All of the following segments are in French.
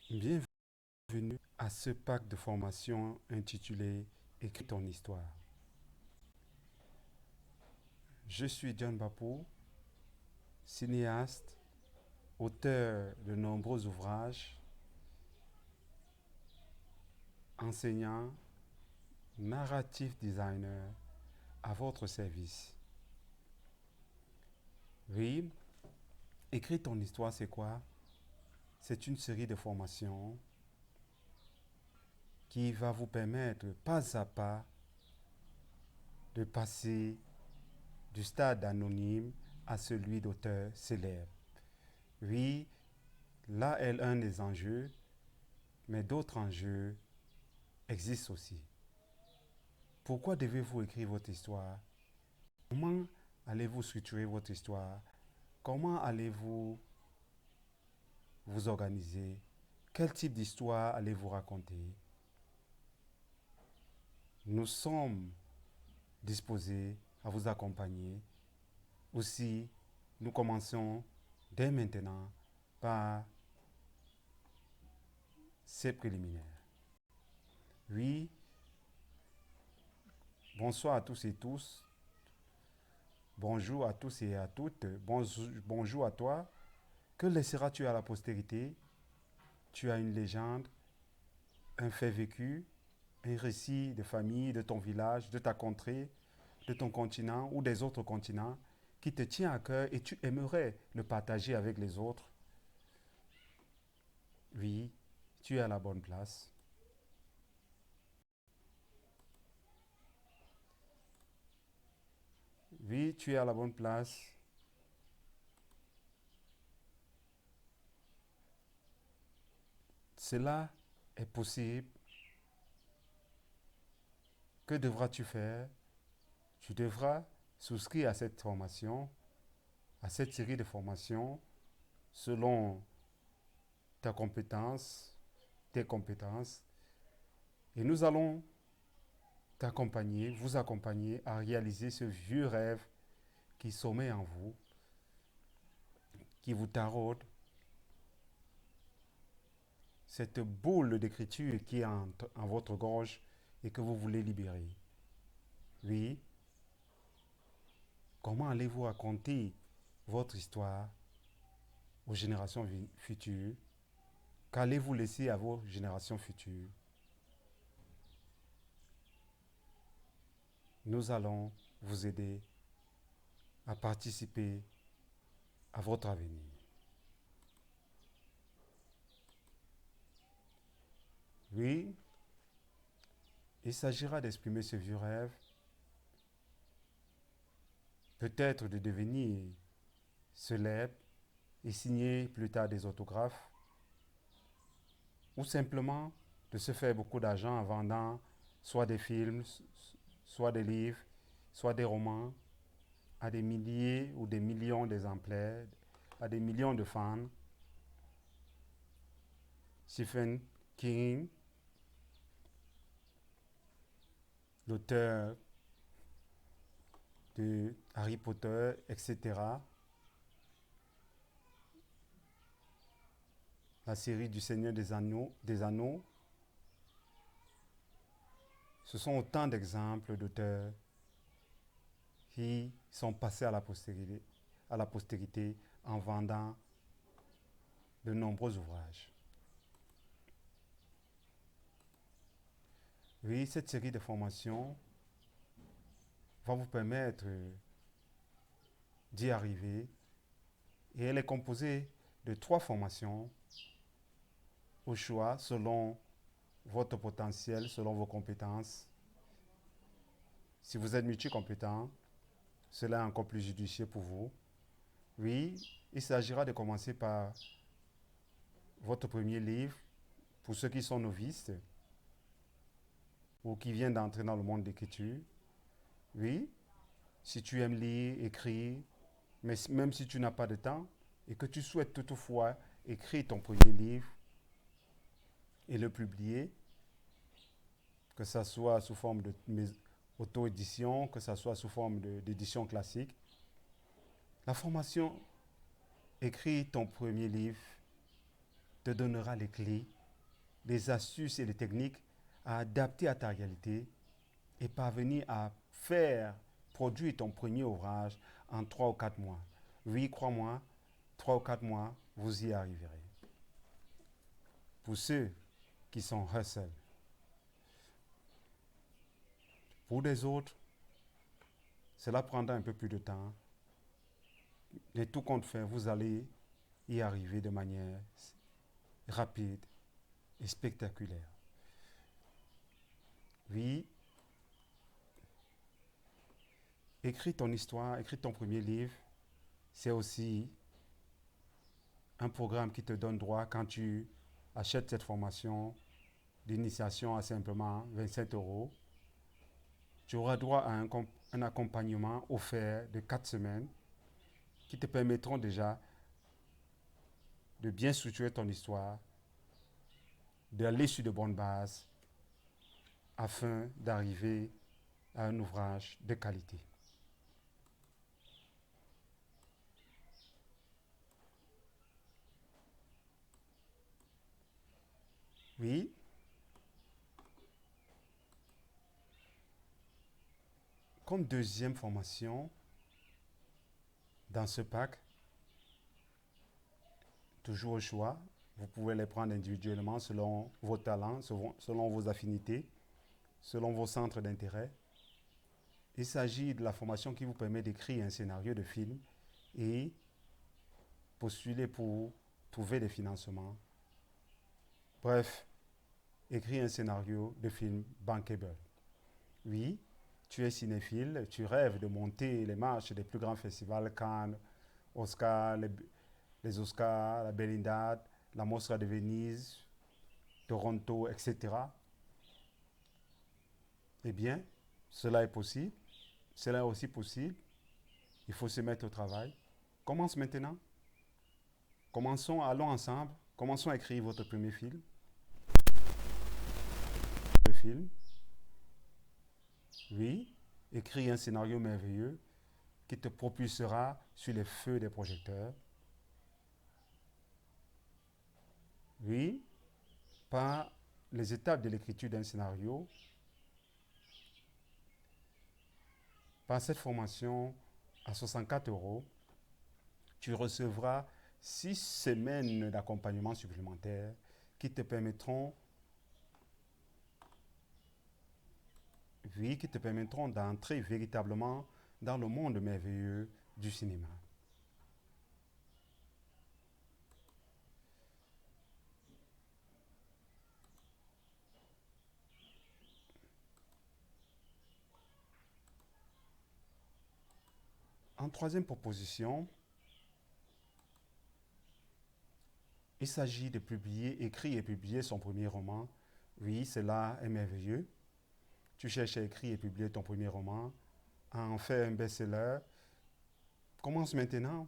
Bienvenue à ce pack de formation intitulé Écris ton histoire. Je suis John Bapou, cinéaste, auteur de nombreux ouvrages, enseignant, narrative designer à votre service. Oui, Écris ton histoire, c'est quoi? C'est une série de formations qui va vous permettre pas à pas de passer du stade anonyme à celui d'auteur célèbre. Oui, là est un des enjeux, mais d'autres enjeux existent aussi. Pourquoi devez-vous écrire votre histoire? Comment allez-vous structurer votre histoire? Comment allez-vous vous organiser? Quel type d'histoire allez-vous raconter? Nous sommes disposés à vous accompagner. Aussi, nous commençons dès maintenant par ces préliminaires. Oui, bonsoir à tous et tous. Bonjour à tous et à toutes. Bonjour à toi. Que laisseras-tu à la postérité? Tu as une légende, un fait vécu, un récit de famille, de ton village, de ta contrée, de ton continent ou des autres continents qui te tient à cœur et tu aimerais le partager avec les autres. Oui, tu es à la bonne place. Oui, tu es à la bonne place. Cela est possible. Que devras-tu faire? Tu devras souscrire à cette formation, à cette série de formations selon ta compétence, tes compétences. Et nous allons t'accompagner, vous accompagner à réaliser ce vieux rêve qui sommeille en vous, qui vous taraude, cette boule d'écriture qui est en votre gorge et que vous voulez libérer. Oui, comment allez-vous raconter votre histoire aux générations futures? Qu'allez-vous laisser à vos générations futures? Nous allons vous aider à participer à votre avenir. Oui, il s'agira d'exprimer ce vieux rêve, peut-être de devenir célèbre et signer plus tard des autographes, ou simplement de se faire beaucoup d'argent en vendant soit des films, soit des livres, soit des romans à des milliers ou des millions d'exemplaires, à des millions de fans. Stephen King, l'auteur de Harry Potter, etc., la série du Seigneur des Anneaux, ce sont autant d'exemples d'auteurs qui sont passés à la postérité en vendant de nombreux ouvrages. Oui, cette série de formations va vous permettre d'y arriver et elle est composée de 3 formations au choix selon votre potentiel, selon vos compétences. Si vous êtes multicompétent, cela est encore plus judicieux pour vous. Oui, il s'agira de commencer par votre premier livre pour ceux qui sont novices ou qui viennent d'entrer dans le monde d'écriture. Oui, si tu aimes lire, écrire, mais même si tu n'as pas de temps et que tu souhaites toutefois écrire ton premier livre et le publier, que ce soit sous forme de auto-édition, que ce soit sous forme d'édition classique, la formation Écris ton premier livre te donnera les clés des astuces et des techniques à adapter à ta réalité et parvenir à faire produire ton premier ouvrage en 3 ou 4 mois. Oui, crois-moi, 3 ou 4 mois, vous y arriverez. Pour ceux qui sont hustle. Pour les autres, cela prendra un peu plus de temps. Mais tout compte fait, vous allez y arriver de manière rapide et spectaculaire. Oui, écris ton histoire, écris ton premier livre. C'est aussi un programme qui te donne droit quand tu achètes cette formation d'initiation à simplement 27 euros. Tu auras droit à un accompagnement offert de 4 semaines qui te permettront déjà de bien structurer ton histoire, d'aller sur de bonnes bases afin d'arriver à un ouvrage de qualité. Oui, comme deuxième formation dans ce pack, toujours au choix, vous pouvez les prendre individuellement selon vos talents, selon vos affinités, selon vos centres d'intérêt. Il s'agit de la formation qui vous permet d'écrire un scénario de film et postuler pour trouver des financements. Bref, écrire un scénario de film bankable. Oui, tu es cinéphile, tu rêves de monter les marches des plus grands festivals, Cannes, Oscars, les Oscars, la Berlinade, la Mostra de Venise, Toronto, etc. Eh bien, cela est possible. Cela est aussi possible. Il faut se mettre au travail. Commence maintenant. Commençons, allons ensemble. Commençons à écrire votre premier film. Le film. Oui, écris un scénario merveilleux qui te propulsera sur les feux des projecteurs. Oui, par les étapes de l'écriture d'un scénario, par cette formation à 64 euros, tu recevras 6 semaines d'accompagnement supplémentaire qui te permettront, oui, qui te permettront d'entrer véritablement dans le monde merveilleux du cinéma. En troisième proposition, il s'agit de publier, écrire et publier son premier roman. Oui, cela est merveilleux. Tu cherches à écrire et publier ton premier roman, à en faire un best-seller. Commence maintenant.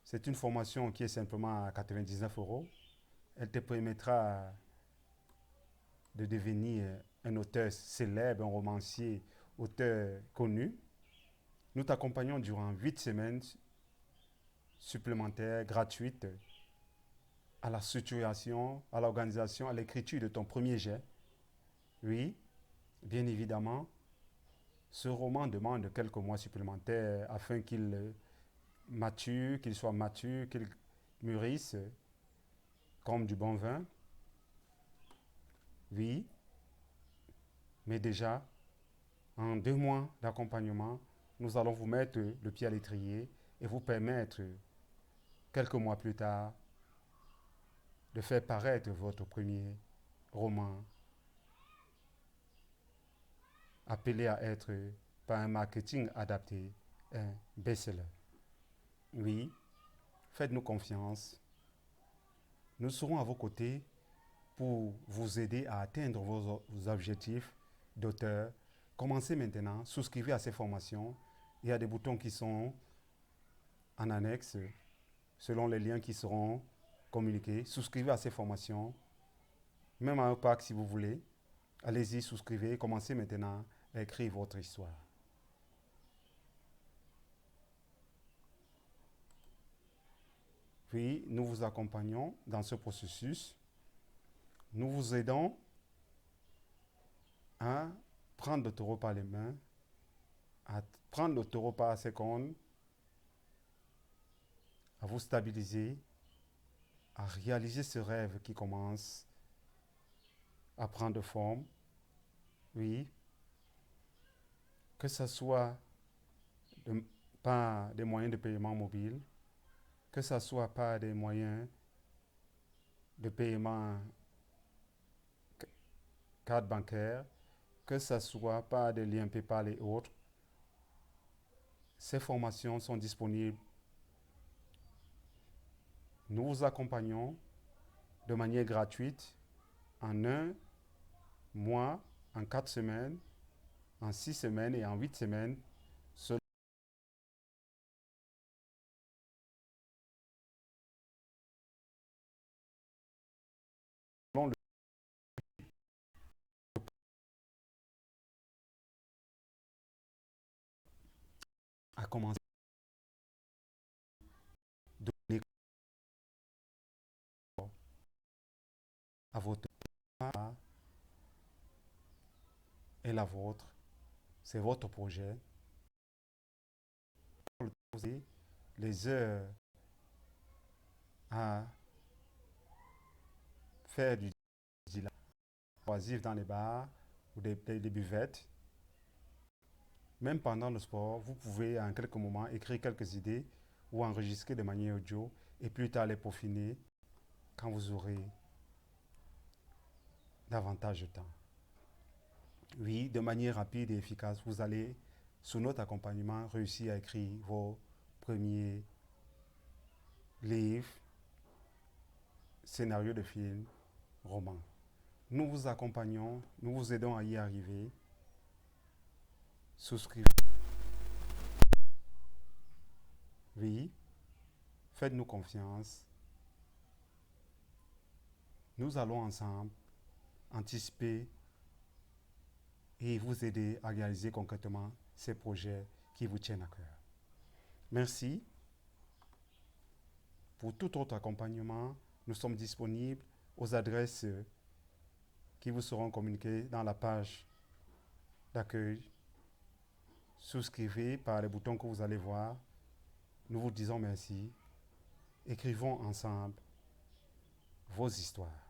C'est une formation qui est simplement à 99 euros. Elle te permettra de devenir un auteur célèbre, un romancier, auteur connu. Nous t'accompagnons durant 8 semaines supplémentaires, gratuites, à la structuration, à l'organisation, à l'écriture de ton premier jet. Oui, bien évidemment, ce roman demande quelques mois supplémentaires afin qu'il mature, qu'il soit mature, qu'il mûrisse comme du bon vin. Oui, mais déjà, en 2 mois d'accompagnement, nous allons vous mettre le pied à l'étrier et vous permettre, quelques mois plus tard, de faire paraître votre premier roman appelé à être, par un marketing adapté, un best-seller. Oui, faites-nous confiance. Nous serons à vos côtés pour vous aider à atteindre vos objectifs d'auteur. Commencez maintenant, souscrivez à ces formations. Il y a des boutons qui sont en annexe selon les liens qui seront communiqués. Souscrivez à ces formations, même à un pack si vous voulez. Allez-y, souscrivez, commencez maintenant à écrire votre histoire. Puis, nous vous accompagnons dans ce processus Nous vous aidons à prendre le taureau par les mains, à prendre le taureau par ses cornes, à vous stabiliser, à réaliser ce rêve qui commence à prendre forme. Oui, que ce soit de- par des moyens de paiement mobile, que ce soit par des moyens de paiement carte bancaire, que ce soit par des liens PayPal et autres. Ces formations sont disponibles. Nous vous accompagnons de manière gratuite en 1 mois, en 4 semaines, en 6 semaines et en 8 semaines, selon le à commencer à donner à votre part et la vôtre. C'est votre projet. Posez les heures à faire du loisir dans les bars ou des buvettes. Même pendant le sport, vous pouvez en quelques moments écrire quelques idées ou enregistrer de manière audio et plus tard les peaufiner quand vous aurez davantage de temps. Oui, de manière rapide et efficace, vous allez, sous notre accompagnement, réussir à écrire vos premiers livres, scénarios de films, romans. Nous vous accompagnons, nous vous aidons à y arriver. Souscrivez. Oui, faites-nous confiance. Nous allons ensemble anticiper et vous aider à réaliser concrètement ces projets qui vous tiennent à cœur. Merci. Pour tout autre accompagnement, nous sommes disponibles aux adresses qui vous seront communiquées dans la page d'accueil. Souscrivez par les boutons que vous allez voir. Nous vous disons merci. Écrivons ensemble vos histoires.